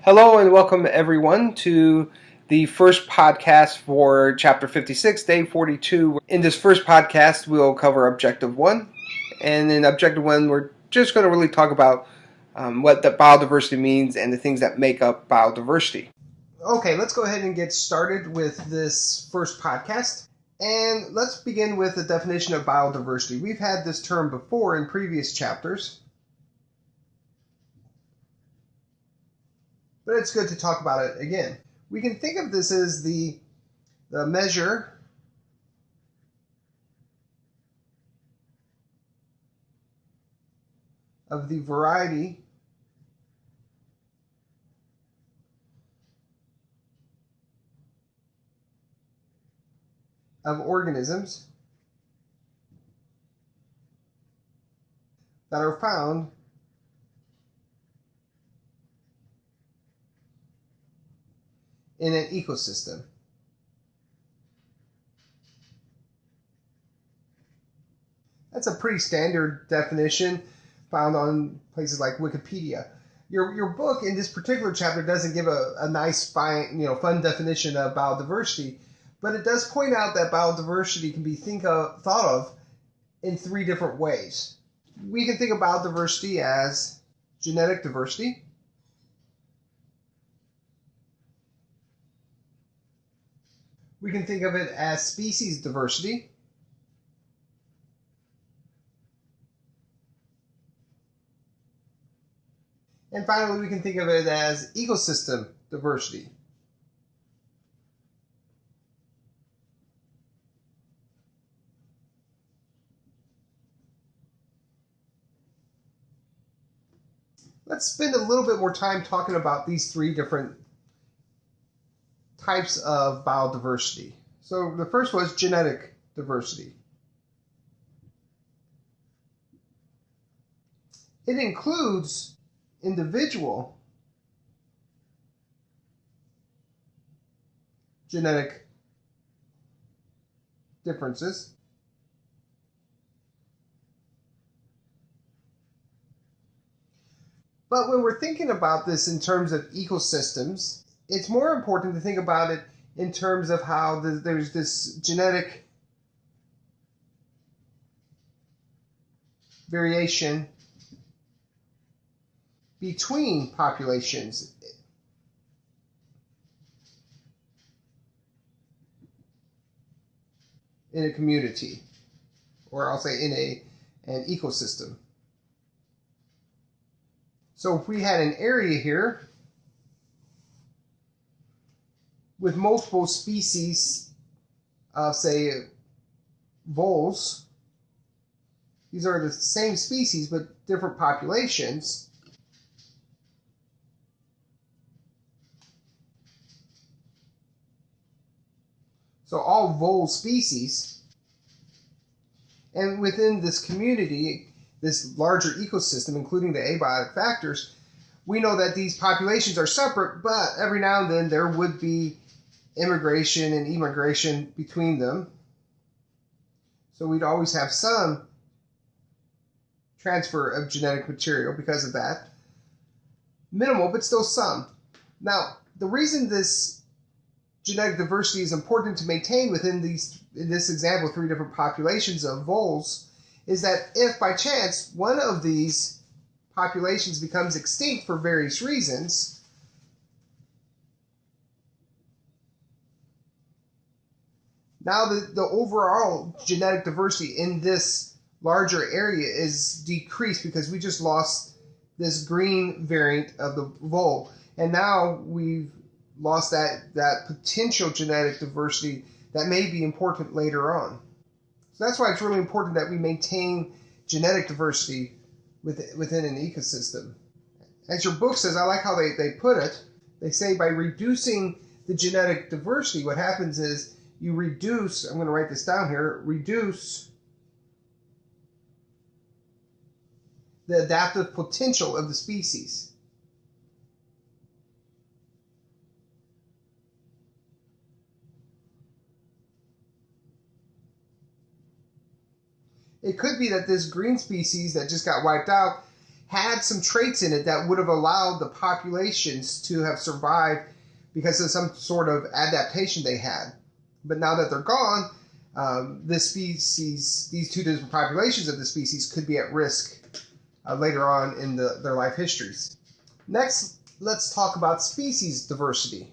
Hello and welcome everyone to the first podcast for Chapter 56, Day 42. In this first podcast, we'll cover Objective 1. And in Objective 1, we're just going to really talk about what the biodiversity means and the things that make up biodiversity. Okay, let's go ahead and get started with this first podcast. And let's begin with the definition of biodiversity. We've had this term before in previous chapters, but it's good to talk about it again. We can think of this as the measure of the variety of organisms that are found in an ecosystem. That's a pretty standard definition found on places like Wikipedia. Your book in this particular chapter doesn't give a nice, fun definition of biodiversity, but it does point out that biodiversity can be thought of in three different ways. We can think of biodiversity as genetic diversity, we can think of it as species diversity, and finally we can think of it as ecosystem diversity. Let's spend a little bit more time talking about these three different types of biodiversity. So the first was genetic diversity. It includes individual genetic differences, but when we're thinking about this in terms of ecosystems, it's more important to think about it in terms of how there's this genetic variation between populations in a community, or I'll say in an ecosystem. So if we had an area here with multiple species of, say, voles, these are the same species but different populations. So all vole species, and within this community, this larger ecosystem, including the abiotic factors, we know that these populations are separate, but every now and then there would be immigration and emigration between them. So we'd always have some transfer of genetic material because of that. Minimal, but still some. Now, the reason this genetic diversity is important to maintain within in this example, three different populations of voles, is that if by chance one of these populations becomes extinct for various reasons, now the overall genetic diversity in this larger area is decreased because we just lost this green variant of the vole. And now we've lost that potential genetic diversity that may be important later on. So that's why it's really important that we maintain genetic diversity within an ecosystem. As your book says, I like how they put it. They say by reducing the genetic diversity, what happens is you reduce, I'm going to write this down here, reduce the adaptive potential of the species. It could be that this green species that just got wiped out had some traits in it that would have allowed the populations to have survived because of some sort of adaptation they had. But now that they're gone, this species, these two different populations of the species could be at risk later on in their life histories. Next, let's talk about species diversity.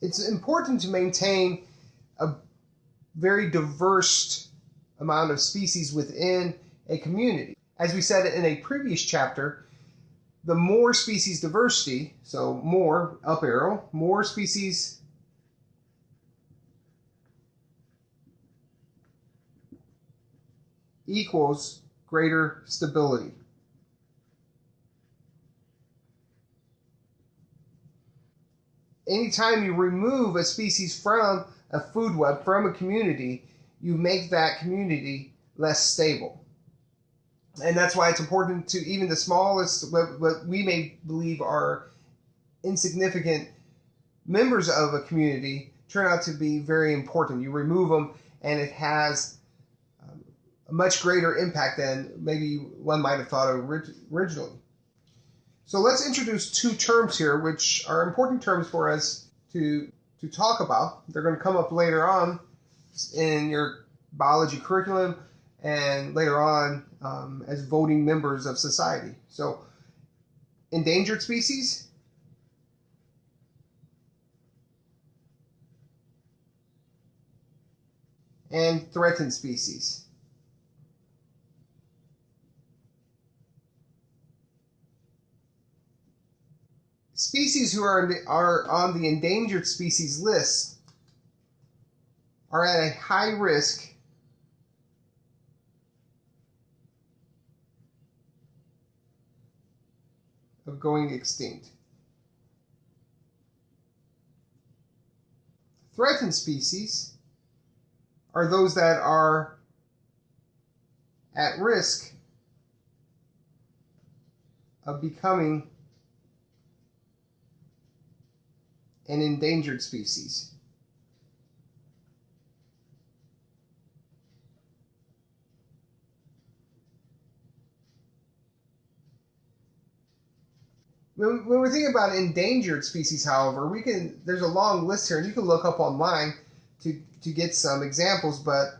It's important to maintain a very diverse amount of species within a community. As we said in a previous chapter, the more species diversity, so more, up arrow, more species equals greater stability. Anytime you remove a species from a food web, from a community, you make that community less stable. And that's why it's important to even the smallest, what we may believe are insignificant members of a community, turn out to be very important. You remove them and it has a much greater impact than maybe one might have thought of originally. So let's introduce two terms here, which are important terms for us to talk about. They're going to come up later on in your biology curriculum and later on as voting members of society. So, endangered species and threatened species. Species who are on the endangered species list are at a high risk of going extinct. Threatened species are those that are at risk of becoming an endangered species. When we're thinking about endangered species, however, there's a long list here, and you can look up online to get some examples, but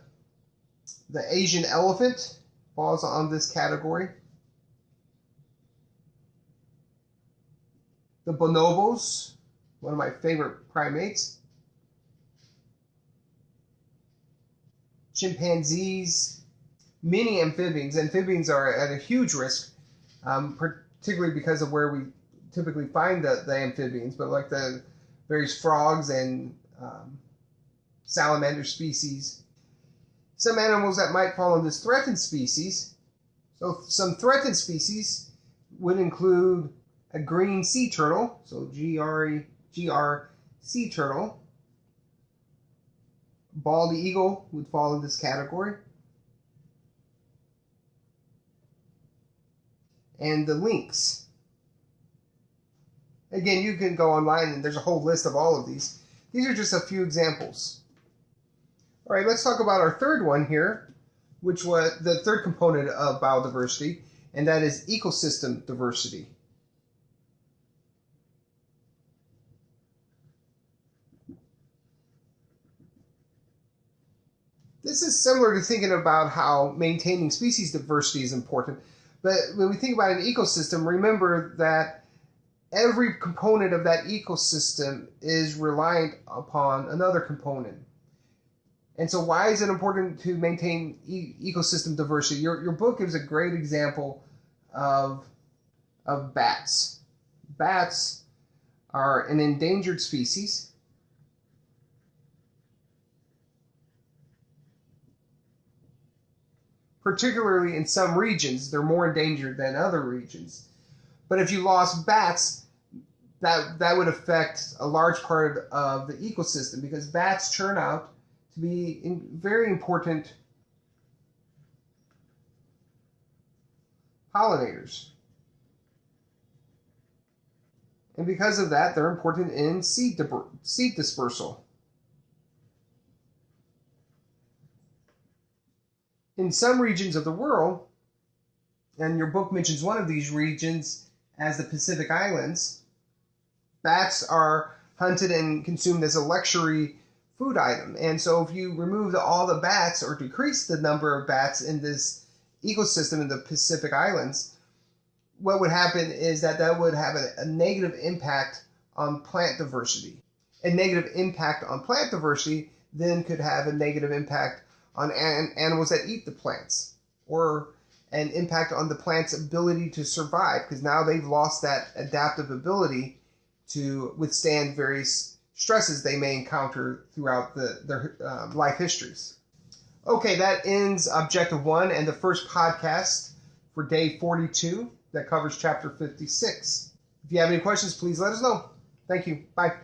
the Asian elephant falls on this category. The bonobos, one of my favorite primates. Chimpanzees, many amphibians. Amphibians are at a huge risk, particularly because of where we typically find the amphibians, but like the various frogs and salamander species. Some animals that might fall in this threatened species. So some threatened species would include a green sea turtle, so GR sea turtle. Bald eagle would fall in this category. And the lynx. Again, you can go online and there's a whole list of all of these. These are just a few examples. All right, let's talk about our third one here, which was the third component of biodiversity, and that is ecosystem diversity. This is similar to thinking about how maintaining species diversity is important. But when we think about an ecosystem, remember that every component of that ecosystem is reliant upon another component. And so why is it important to maintain ecosystem diversity? Your book gives a great example of bats. Bats are an endangered species. Particularly in some regions, they're more endangered than other regions. But if you lost bats, that would affect a large part of the ecosystem, because bats turn out to be very important pollinators. And because of that, they're important in seed dispersal. In some regions of the world, and your book mentions one of these regions as the Pacific Islands, bats are hunted and consumed as a luxury food item. And so if you remove all the bats or decrease the number of bats in this ecosystem in the Pacific Islands, what would happen is that would have a negative impact on plant diversity. A negative impact on plant diversity then could have a negative impact on animals that eat the plants, or an impact on the plant's ability to survive, because now they've lost that adaptive ability to withstand various stresses they may encounter throughout their life histories. Okay, that ends Objective 1 and the first podcast for day 42 that covers Chapter 56. If you have any questions, please let us know. Thank you. Bye.